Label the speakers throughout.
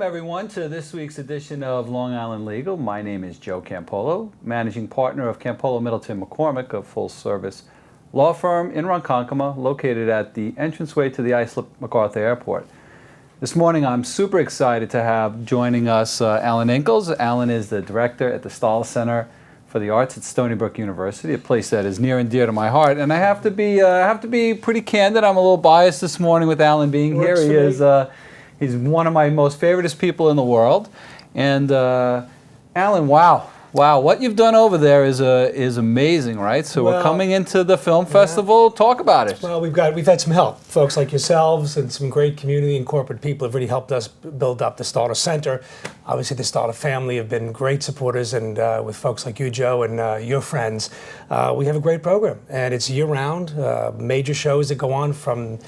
Speaker 1: everyone, to this week's edition of Long Island Legal. My name is Joe Campolo, managing partner of Campolo Middleton McCormick, a full-service law firm in Ronkonkoma, located at the entranceway to the Islip MacArthur Airport. This morning, I'm super excited to have joining us Alan Inkles. Alan is the director at the Stahl Center for the Arts at Stony Brook University, a place that is near and dear to my heart. And I have to be pretty candid. I'm a little biased this morning with Alan being here. He is he's one of my most favoriteest people in the world. And Alan, wow, what you've done over there is amazing, right? So we're coming into the film festival. Talk about it.
Speaker 2: Well, we've had some help. Folks like yourselves and some great community and corporate people have really helped us build up the Stahl Center. Obviously, the Stahl family have been great supporters, and with folks like you, Joe, and your friends, we have a great program, and it's year-round. Major shows that go on from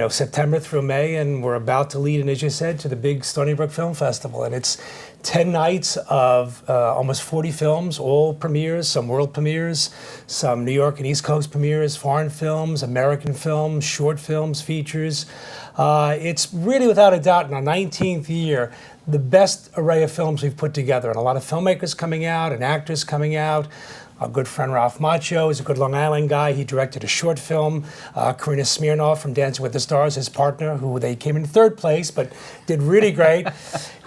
Speaker 2: September through May, and we're about to lead, and as you said, to the big Stony Brook Film Festival, and it's 10 nights of almost 40 films, all premieres, some world premieres, some New York and East Coast premieres, foreign films, American films, short films, features. It's really, without a doubt, in our 19th year, the best array of films we've put together, and a lot of filmmakers coming out and actors coming out. Our good friend Ralph Macchio is a good Long Island guy. He directed a short film. Karina Smirnoff from Dancing with the Stars, his partner, who they came in third place, but did really great.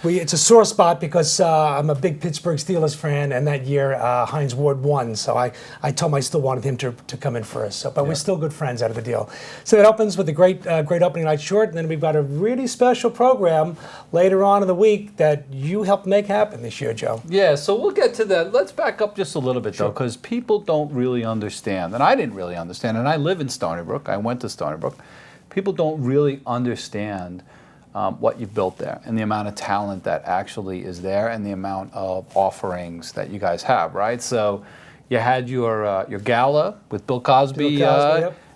Speaker 2: It's a sore spot because I'm a big Pittsburgh Steelers fan, and that year Hines Ward won. So I told him I still wanted him to come in first. So, but we're still good friends out of the deal. So it opens with a great opening night short, and then we've got a really special program later on in the week that you helped make happen this year, Joe.
Speaker 1: Yeah, so we'll get to that. Let's back up just a little bit, though, because people don't really understand, and I didn't really understand, and I live in Stony Brook. I went to Stony Brook. People don't really understand what you've built there and the amount of talent that actually is there and the amount of offerings that you guys have, right? So you had your gala with Bill Cosby,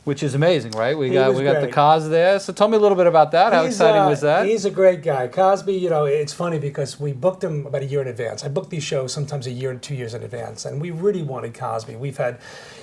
Speaker 1: which is amazing, right? We got the Cos there. So tell me a little bit about that. How exciting was that?
Speaker 2: He's a great guy. Cosby, it's funny because we booked him about a year in advance. I book these shows sometimes a year and 2 years in advance, and we really wanted Cosby. We've had,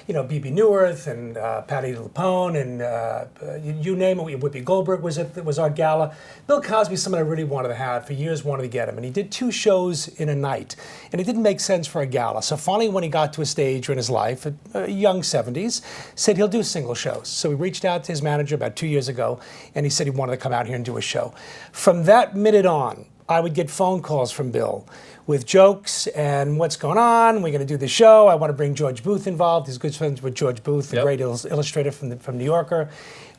Speaker 2: B.B. Newirth and Patti LuPone and you name it. Whoopi Goldberg was our gala. Bill Cosby's someone I really wanted to have. For years wanted to get him, and he did 2 shows in a night, and it didn't make sense for a gala. So finally, when he got to a stage in his life, at young 70s, said he'll do single shows. So we reached out to his manager about 2 years ago, and he said he wanted to come out here and do a show. From that minute on, I would get phone calls from Bill with jokes and what's going on. We're going to do the show. I want to bring George Booth involved. He's good friends with George Booth, the great illustrator from New Yorker.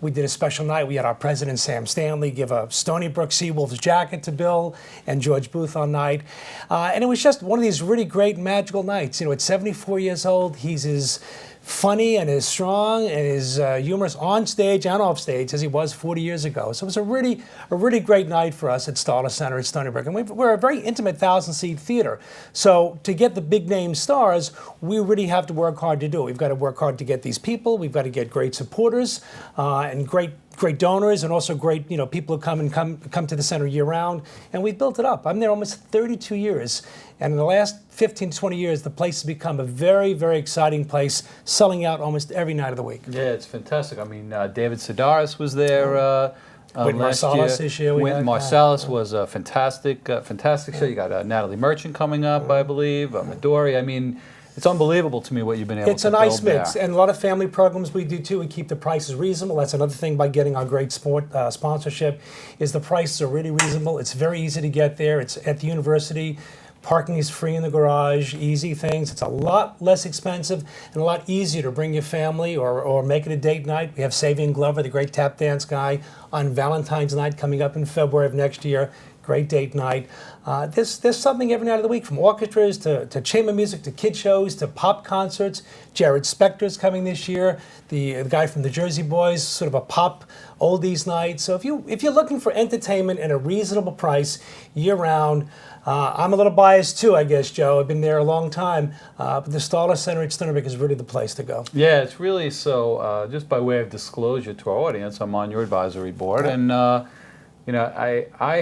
Speaker 2: We did a special night. We had our president, Sam Stanley, give a Stony Brook Seawolves jacket to Bill and George Booth on night. And it was just one of these really great magical nights. At 74 years old, he's as funny and as strong and as humorous on stage and off stage as he was 40 years ago. So it was a really great night for us at Stahl Center at Stony Brook. And we're a very intimate 1,000-seat theater. So to get the big name stars, we really have to work hard to do it. We've got to work hard to get these people. We've got to get great supporters and great donors, and also great people who come to the center year round, and we've built it up. I'm there almost 32 years, and in the last 15 to 20 years, the place has become a very, very exciting place, selling out almost every night of the week.
Speaker 1: Yeah, it's fantastic. I mean, David Sedaris was there
Speaker 2: Wynton Marsalis this year.
Speaker 1: Wynton Marsalis was a fantastic show. You got Natalie Merchant coming up, I believe, Midori. I mean, it's unbelievable to me what you've been able to build.
Speaker 2: It's a nice mix, and a lot of family programs we do too. We keep the prices reasonable. That's another thing by getting our great sponsorship, is the prices are really reasonable. It's very easy to get there. It's at the university. Parking is free in the garage, easy things. It's a lot less expensive and a lot easier to bring your family or make it a date night. We have Savion Glover, the great tap dance guy, on Valentine's night coming up in February of next year. Great date night. There's something every night of the week, from orchestras to chamber music to kid shows to pop concerts. Jared Spector's coming this year, the guy from the Jersey Boys, sort of a pop oldies night. So if you're looking for entertainment at a reasonable price year round, I'm a little biased too, I guess, Joe. I've been there a long time, but the Stahl Center at Stony Brook is really the place to go.
Speaker 1: Yeah, it's really so. Just by way of disclosure to our audience, I'm on your advisory board, and I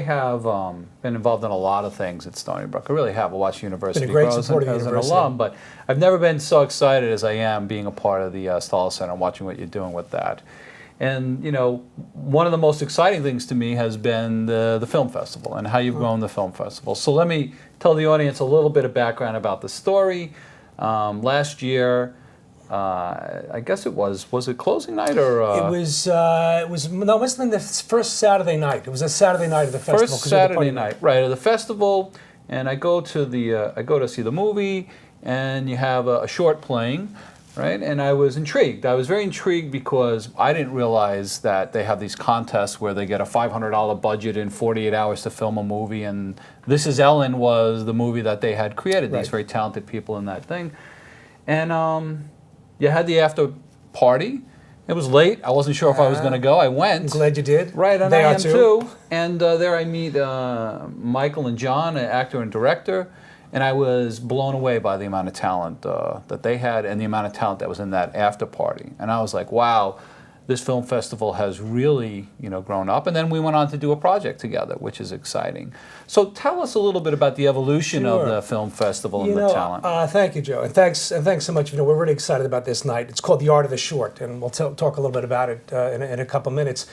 Speaker 1: have been involved in a lot of things at Stony Brook. I really have. I watched university grow as an alum, but I've never been so excited as I am being a part of the Stahl Center, watching what you're doing with that. And you know, one of the most exciting things to me has been the film festival and how you've grown the film festival. So let me tell the audience a little bit of background about the story. Last year, I guess it was it closing night or?
Speaker 2: It was no, it wasn't the first Saturday night. It was a Saturday night of the festival.
Speaker 1: First Saturday night, right, of the festival, and I go to see the movie, and you have a short playing, right? And I was intrigued. I was very intrigued because I didn't realize that they have these contests where they get a $500 budget in 48 hours to film a movie, and This Is Ellen was the movie that they had created. These very talented people in that thing, and you had the after party. It was late. I wasn't sure if I was going to go. I went.
Speaker 2: I'm glad you did.
Speaker 1: Right, and
Speaker 2: they
Speaker 1: I
Speaker 2: are
Speaker 1: am too. And there I meet Michael and John, an actor and director, and I was blown away by the amount of talent that they had and the amount of talent that was in that after party. And I was like, wow, this film festival has really, you know, grown up. And then we went on to do a project together, which is exciting. So tell us a little bit about the evolution of the film festival and the talent.
Speaker 2: Thank you, Joe, and thanks so much. You know, we're really excited about this night. It's called The Art of the Short, and we'll talk a little bit about it in a couple minutes.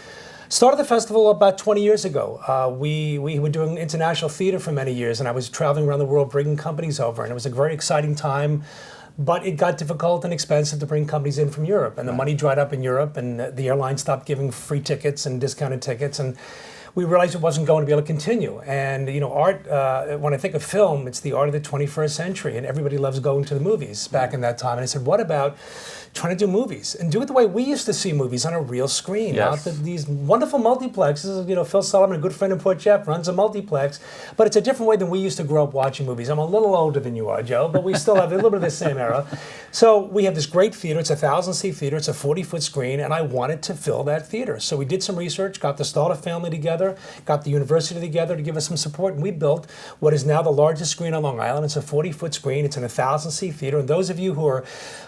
Speaker 2: Started the festival about 20 years ago. We were doing international theater for many years, and I was traveling around the world bringing companies over, and it was a very exciting time. But it got difficult and expensive to bring companies in from Europe, and the money dried up in Europe, and the airlines stopped giving free tickets and discounted tickets, and we realized it wasn't going to be able to continue. And you know, art, when I think of film, it's the art of the 21st century, and everybody loves going to the movies back in that time. And I said, what about trying to do movies and do it the way we used to see movies on a real screen, not these wonderful multiplexes. You know, Phil Solomon, a good friend of Port Jeff, runs a multiplex, but it's a different way than we used to grow up watching movies. I'm a little older than you are, Joe, but we still have a little bit of the same era. So we have this great theater. It's a 1,000-seat theater. It's a 40-foot screen, and I wanted to fill that theater. So we did some research, got the Starter family together, got the university together to give us some support, and we built what is now the largest screen on Long Island. It's a 40-foot screen. It's in a 1,000-seat theater, and those of you who are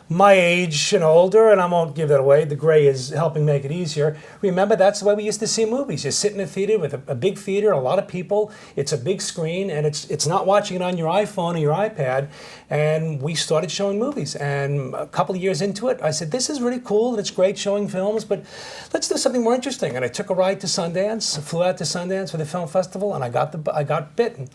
Speaker 2: my age and older, and I won't give that away, the gray is helping make it easier. Remember, that's the way we used to see movies. You sit in a theater with a big theater, a lot of people, it's a big screen, and it's not watching it on your iPhone or your iPad. And we started showing movies. And a couple of years into it, I said, this is really cool, and it's great showing films, but let's do something more interesting. And I took a ride to Sundance, flew out to Sundance for the film festival, and I got bitten.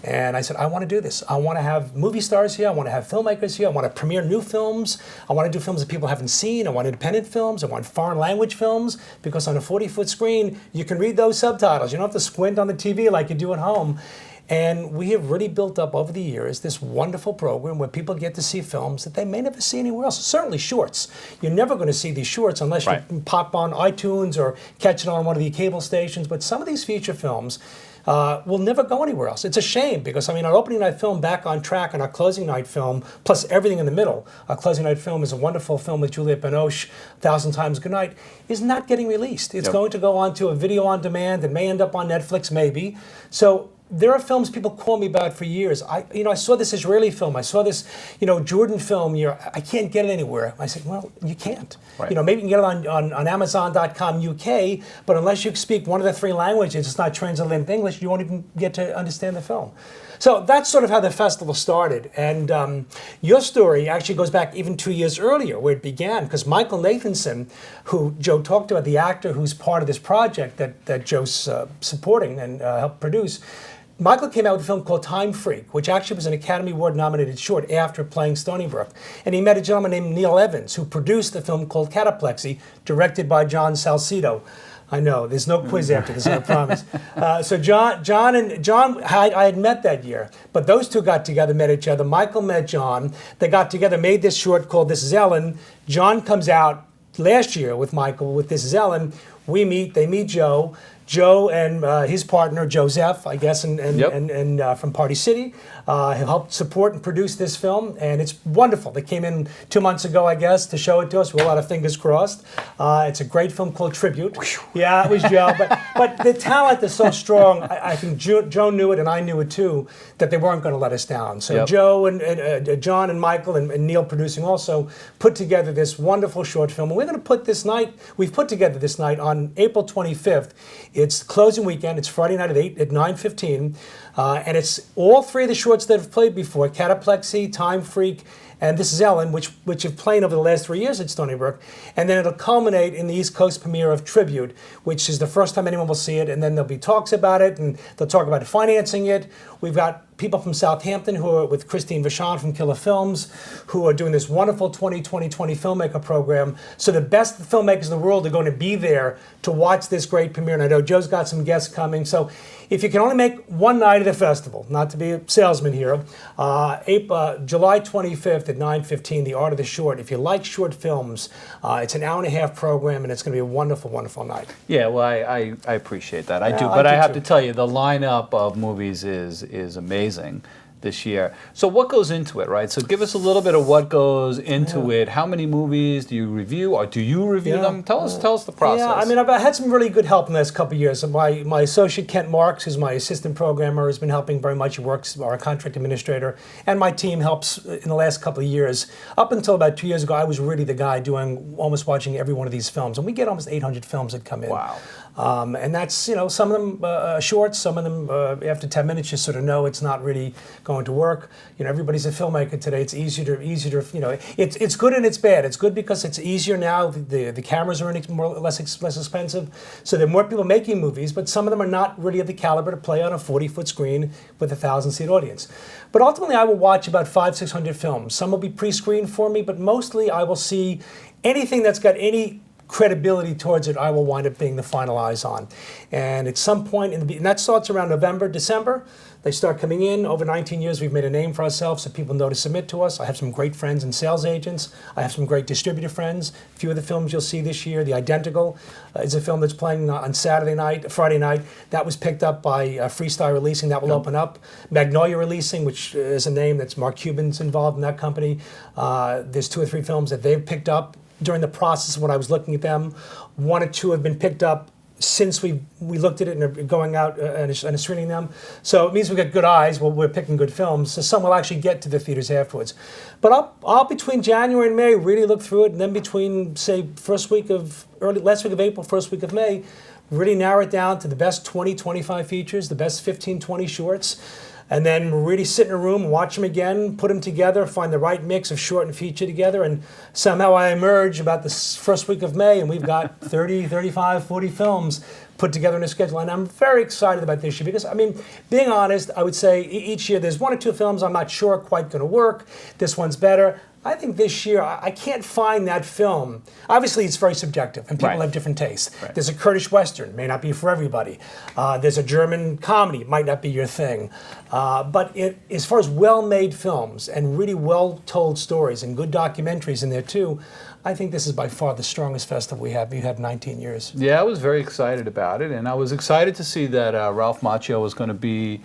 Speaker 2: And I said, I want to do this. I want to have movie stars here. I want to have filmmakers here. I want to premiere new films. I want to do films that people haven't seen. I want independent films. I want foreign language films, because on a 40-foot screen, you can read those subtitles. You don't have to squint on the TV like you do at home. And we have really built up over the years this wonderful program where people get to see films that they may never see anywhere else. Certainly shorts. You're never going to see these shorts unless you pop on iTunes or catch it on one of the cable stations. But some of these feature films will never go anywhere else. It's a shame, because I mean, our opening night film, Back on Track, and our closing night film, plus everything in the middle. Our closing night film is a wonderful film with Juliette Binoche, 1,000 Times Goodnight, is not getting released. It's going to go on to a video on demand. It may end up on Netflix, maybe. So there are films people call me about for years. I saw this Israeli film. I saw this, Jordan film. I can't get it anywhere. I said, well, you can't.
Speaker 1: Right.
Speaker 2: Maybe you can get it on Amazon.com UK, but unless you speak one of the three languages, it's not translated into English, you won't even get to understand the film. So that's sort of how the festival started. And your story actually goes back even 2 years earlier, where it began, because Michael Nathanson, who Joe talked about, the actor who's part of this project that Joe's supporting and helped produce, Michael came out with a film called Time Freak, which actually was an Academy Award nominated short after playing Stony Brook. And he met a gentleman named Neil Evans, who produced a film called Cataplexy, directed by John Salcedo. I know, there's no quiz after this, I promise. So John, I had met that year, but those two got together, met each other. Michael met John. They got together, made this short called This Is Ellen. John comes out last year with Michael with This Is Ellen. We meet, they meet Joe. Joe and his partner, Joseph, I guess, and from Party City, have helped support and produce this film, and it's wonderful. They came in 2 months ago, I guess, to show it to us with a lot of fingers crossed. It's a great film called Tribute. Yeah, it was Joe, but the talent is so strong. I think Joe knew it, and I knew it too, that they weren't going to let us down. So Joe and John and Michael and Neil producing also put together this wonderful short film. And we're going to put we've put together this night on April 25th. It's closing weekend. It's Friday night at 9:15. And it's all three of the shorts that have played before, Cataplexy, Time Freak, and This Is Ellen, which have played over the last 3 years at Stony Brook. And then it'll culminate in the East Coast premiere of Tribute, which is the first time anyone will see it. And then there'll be talks about it, and they'll talk about financing it. We've got people from Southampton who are with Christine Vachon from Killer Films, who are doing this wonderful 20-20-20 filmmaker program. So the best filmmakers in the world are going to be there to watch this great premiere. And I know Joe's got some guests coming. So if you can only make one night of the festival, not to be a salesman here, July 25th at 9:15, The Art of the Short. If you like short films, it's an hour-and-a-half program, and it's going to be a wonderful, wonderful night.
Speaker 1: Yeah, well, I appreciate that. I
Speaker 2: Yeah,
Speaker 1: do,
Speaker 2: I
Speaker 1: but
Speaker 2: do
Speaker 1: I have
Speaker 2: too.
Speaker 1: to tell you, the lineup of movies is amazing this year. So what goes into it, right? So give us a little bit of what goes into it. How many movies do you review, or do you review them? Tell us the process.
Speaker 2: Yeah, I mean, I've had some really good help in the last couple of years. My associate, Kent Marks, who's my assistant programmer, has been helping very much. He works, our contract administrator, and my team helps in the last couple of years. Up until about 2 years ago, I was really the guy doing, almost watching every one of these films. And we get almost 800 films that come in.
Speaker 1: Wow.
Speaker 2: And that's, some of them shorts, some of them after 10 minutes you sort of know it's not really going to work. Everybody's a filmmaker today. It's easier to it's good and it's bad. It's good because it's easier now. The cameras are less expensive, so there are more people making movies, but some of them are not really of the caliber to play on a 40-foot screen with a 1,000-seat audience. But ultimately, I will watch about 500-600 films. Some will be pre-screened for me, but mostly I will see anything that's got any credibility towards it, I will wind up being the final eyes on. And at some point, and that starts around November, December, they start coming in. Over 19 years, we've made a name for ourselves, so people know to submit to us. I have some great friends and sales agents. I have some great distributor friends. A few of the films you'll see this year, The Identical, is a film that's playing on Friday night. That was picked up by Freestyle Releasing. That will open up. Magnolia Releasing, which is a name that's Mark Cuban's involved in that company. There's 2 or 3 films that they've picked up during the process when I was looking at them. 1 or 2 have been picked up since we looked at it and are going out and screening them. So it means we've got good eyes. Well, we're picking good films. So some will actually get to the theaters afterwards. But I'll between January and May really look through it, and then between, say, last week of April, first week of May, really narrow it down to the best 20, 25 features, the best 15, 20 shorts. And then really sit in a room, watch them again, put them together, find the right mix of short and feature together, and somehow I emerge about the first week of May, and we've got 30, 35, 40 films put together in a schedule. And I'm very excited about this year because, I mean, being honest, I would say each year there's 1 or 2 films I'm not sure are quite going to work. This one's better. I think this year, I can't find that film. Obviously, it's very subjective, and people have different tastes.
Speaker 1: Right.
Speaker 2: There's a Kurdish Western, may not be for everybody. There's a German comedy, might not be your thing. But as far as well-made films and really well-told stories and good documentaries in there too, I think this is by far the strongest festival we have. We've had 19 years.
Speaker 1: Yeah, I was very excited about it, and I was excited to see that Ralph Macchio was going to be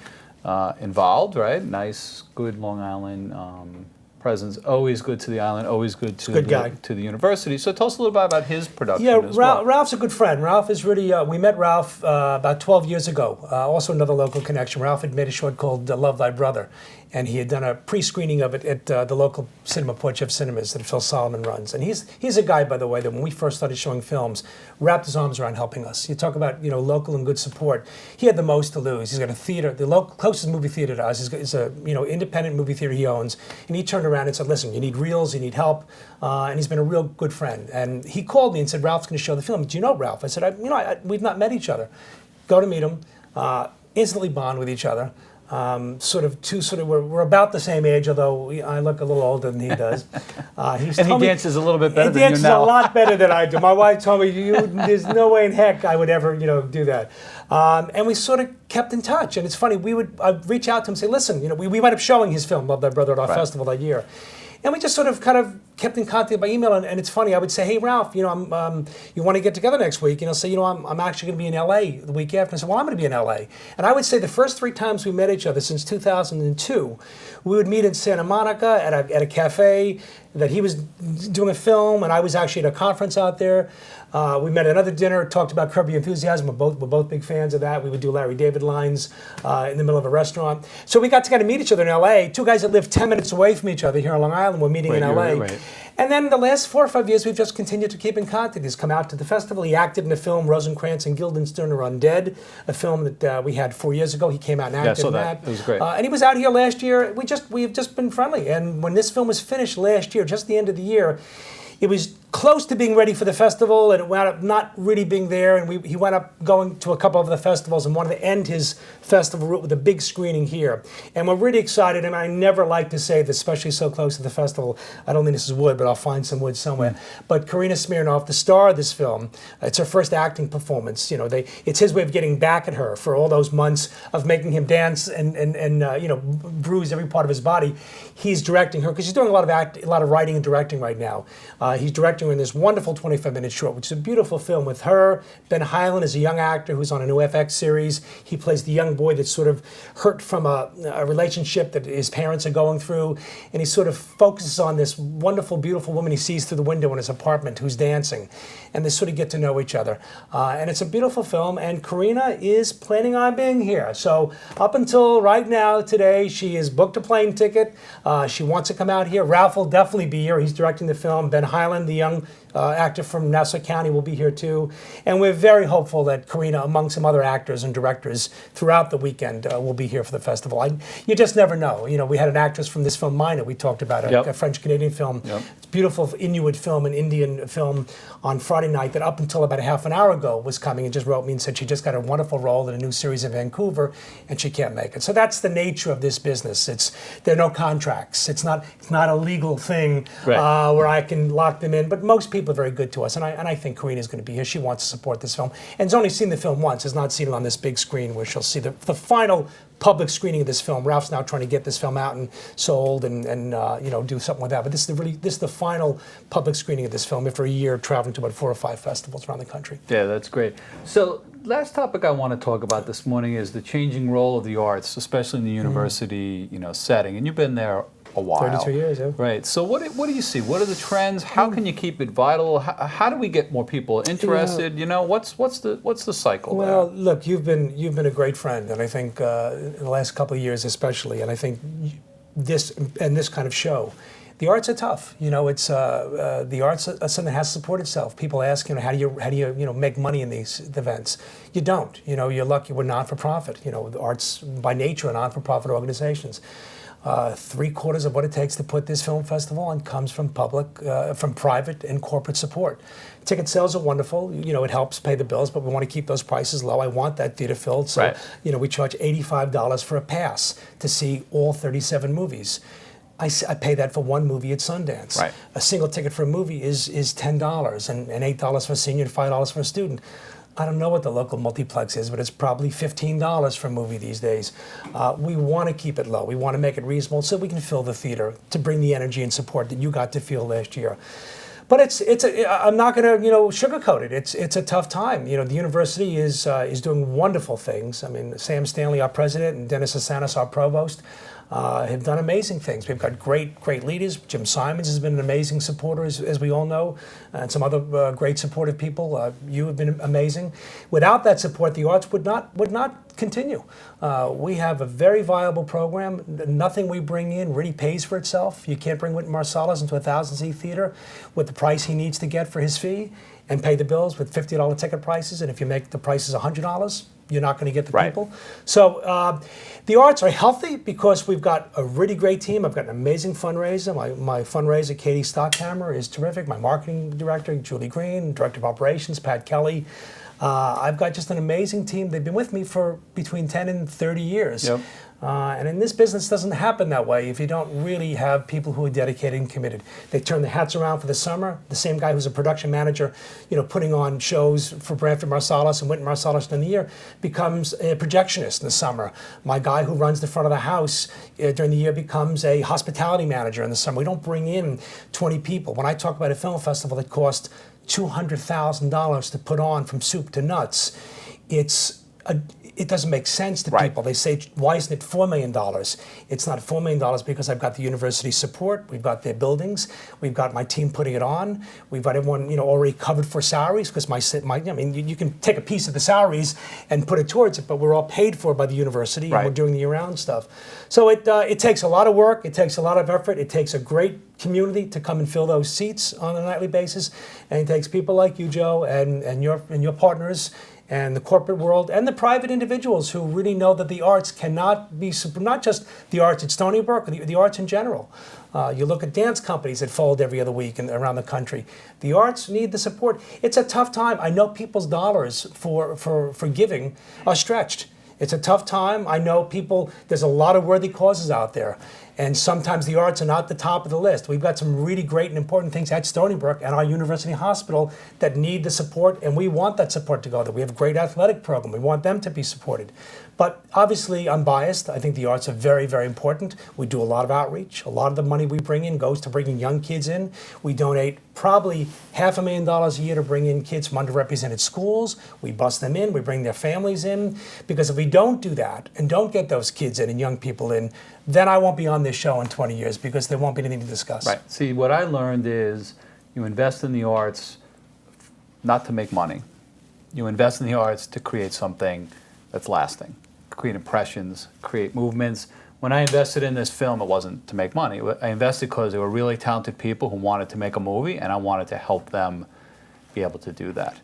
Speaker 1: involved, right? Nice, good Long Island presence. Always good to the island, always good to the university. So tell us a little bit about his production as well.
Speaker 2: Ralph's a good friend. Ralph is really, we met Ralph about 12 years ago. Also another local connection. Ralph had made a short called Love Thy Brother, and he had done a pre-screening of it at the local cinema, Port Jeff Cinemas, that Phil Solomon runs. And he's a guy, by the way, that when we first started showing films, wrapped his arms around helping us. You talk about local and good support. He had the most to lose. He's got a theater. The closest movie theater to us is a independent movie theater he owns. And he turned around and said, "Listen, you need reels, you need help." And he's been a real good friend. And he called me and said, "Ralph's going to show the film. Do you know Ralph?" I said, "We've not met each other." Go to meet him. Instantly bond with each other. We're about the same age, although I look a little older than he does.
Speaker 1: And he dances a little bit better than you now.
Speaker 2: He dances a lot better than I do. My wife told me, there's no way in heck I would ever, do that. And we sort of kept in touch. And it's funny, I'd reach out to him and say, "Listen, we wound up showing his film, Love Thy Brother, at our festival that year." And we just sort of kind of kept in contact by email. And it's funny, I would say, "Hey, Ralph, you want to get together next week?" And he'll say, I'm actually going to be in L.A. the week after. And I said, "Well, I'm going to be in L.A." And I would say the first 3 times we met each other since 2002, we would meet in Santa Monica at a cafe that he was doing a film, and I was actually at a conference out there. We met at another dinner, talked about Curb Your Enthusiasm. We're both big fans of that. We would do Larry David lines in the middle of a restaurant. So we got to kind of meet each other in L.A. 2 guys that lived 10 minutes away from each other here on Long Island were meeting in L.A.
Speaker 1: Right.
Speaker 2: And then the last 4 or 5 years, we've just continued to keep in contact. He's come out to the festival. He acted in the film Rosencrantz and Guildenstern Are Undead, a film that we had 4 years ago. He came out and acted in that.
Speaker 1: It was great.
Speaker 2: And he was out here last year. We've just been friendly. And when this film was finished last year, just the end of the year, it was close to being ready for the festival, and it wound up not really being there. And he wound up going to a couple of the festivals and wanted to end his festival route with a big screening here. And we're really excited. And I never like to say this, especially so close to the festival. I don't think this is wood, but I'll find some wood somewhere. But Karina Smirnoff, the star of this film, it's her first acting performance. You know, it's his way of getting back at her for all those months of making him dance and bruise every part of his body. He's directing her because she's doing a lot of writing and directing right now. He's directing her in this wonderful 25-minute short, which is a beautiful film with her. Ben Highland is a young actor who's on a new FX series. He plays the young boy that's sort of hurt from a relationship that his parents are going through, and he sort of focuses on this wonderful, beautiful woman he sees through the window in his apartment who's dancing, and they sort of get to know each other. And it's a beautiful film, and Karina is planning on being here. So up until right now, today, she has booked a plane ticket. She wants to come out here. Ralph will definitely be here. He's directing the film. Ben Highland, the young actor from Nassau County, will be here too. And we're very hopeful that Karina, among some other actors and directors throughout the weekend, will be here for the festival. You just never know. You know, we had an actress from this film, Mina, we talked about, a French-Canadian film. It's a beautiful Inuit film, an Indian film on Friday night that up until about a half an hour ago was coming and just wrote me and said she just got a wonderful role in a new series in Vancouver and she can't make it. So that's the nature of this business. There are no contracts. It's not a legal thing where I can lock them in, but most people are very good to us, and I think Karina is going to be here. She wants to support this film, and has only seen the film once, has not seen it on this big screen where she'll see the final public screening of this film. Ralph's now trying to get this film out and sold and do something with that. But this is the final public screening of this film after a year traveling to about 4 or 5 festivals around the country.
Speaker 1: Yeah, that's great. So last topic I want to talk about this morning is the changing role of the arts, especially in the university setting. And you've been there a while.
Speaker 2: 32 years, yeah.
Speaker 1: Right. So what do you see? What are the trends? How can you keep it vital? How do we get more people interested? You know, what's the cycle there?
Speaker 2: Well, look, you've been a great friend, and I think in the last couple of years especially, and I think this kind of show, the arts are tough. You know, it's the arts are something that has to support itself. People ask, how do you make money in these events? You don't. You know, you're lucky we're not-for-profit. You know, the arts by nature are not-for-profit organizations. 3/4 of what it takes to put this film festival on comes from private and corporate support. Ticket sales are wonderful. You know, it helps pay the bills, but we want to keep those prices low. I want that theater filled, so we charge $85 for a pass to see all 37 movies. I pay that for one movie at Sundance.
Speaker 1: Right.
Speaker 2: A single ticket for a movie is $10 and $8 for a senior and $5 for a student. I don't know what the local multiplex is, but it's probably $15 for a movie these days. We want to keep it low. We want to make it reasonable so we can fill the theater to bring the energy and support that you got to feel last year. But I'm not going to sugarcoat it. It's a tough time. You know, the university is doing wonderful things. I mean, Sam Stanley, our president, and Dennis Asanis, our provost, have done amazing things. We've got great leaders. Jim Simons has been an amazing supporter, as we all know, and some other great supportive people. You have been amazing. Without that support, the arts would not continue. We have a very viable program. Nothing we bring in really pays for itself. You can't bring Wynton Marsalis into a 1,000-seat theater with the price he needs to get for his fee and pay the bills with $50 ticket prices. And if you make the prices $100, you're not going to get the people. So the arts are healthy because we've got a really great team. I've got an amazing fundraiser. My fundraiser, Katie Stockhammer, is terrific. My marketing director, Julie Green, director of operations, Pat Kelly. I've got just an amazing team. They've been with me for between 10 and 30 years. Yep. And in this business, it doesn't happen that way if you don't really have people who are dedicated and committed. They turn their hats around for the summer. The same guy who's a production manager, putting on shows for Branford Marsalis and Wynton Marsalis during the year, becomes a projectionist in the summer. My guy who runs the front of the house during the year becomes a hospitality manager in the summer. We don't bring in 20 people. When I talk about a film festival that costs $200,000 to put on from soup to nuts, it doesn't make sense to
Speaker 1: Right.
Speaker 2: people. They say, why isn't it $4 million? It's not $4 million because I've got the university support, we've got their buildings, we've got my team putting it on, we've got everyone already covered for salaries because you can take a piece of the salaries and put it towards it, but we're all paid for by the university
Speaker 1: Right.
Speaker 2: and we're doing the year-round stuff. So it takes a lot of work, it takes a lot of effort, it takes a great community to come and fill those seats on a nightly basis, and it takes people like you, Joe, and your partners, and the corporate world, and the private individuals who really know that the arts cannot be, not just the arts at Stony Brook, the arts in general. You look at dance companies that fold every other week around the country. The arts need the support. It's a tough time. I know people's dollars for giving are stretched. It's a tough time. I know there's a lot of worthy causes out there. And sometimes the arts are not the top of the list. We've got some really great and important things at Stony Brook and our university hospital that need the support, and we want that support to go there. We have a great athletic program. We want them to be supported. But obviously, I'm biased. I think the arts are very, very important. We do a lot of outreach. A lot of the money we bring in goes to bringing young kids in. We donate probably $500,000 a year to bring in kids from underrepresented schools. We bus them in. We bring their families in. Because if we don't do that and don't get those kids in and young people in, then I won't be on this show in 20 years because there won't be anything to discuss.
Speaker 1: Right. See, what I learned is you invest in the arts not to make money. You invest in the arts to create something that's lasting, create impressions, create movements. When I invested in this film, it wasn't to make money. I invested because they were really talented people who wanted to make a movie, and I wanted to help them be able to do that.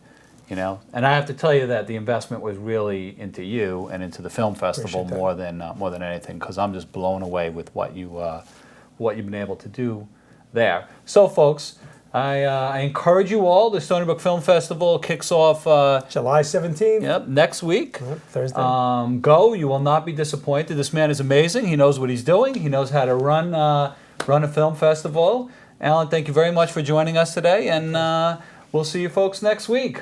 Speaker 1: And I have to tell you that the investment was really into you and into the film festival more than anything, because I'm just blown away with what you've been able to do there. So, folks, I encourage you all. The Stony Brook Film Festival kicks off
Speaker 2: July 17th.
Speaker 1: Yep, next week.
Speaker 2: Yep, Thursday.
Speaker 1: Go. You will not be disappointed. This man is amazing. He knows what he's doing. He knows how to run a film festival. Alan, thank you very much for joining us today, and we'll see you folks next week.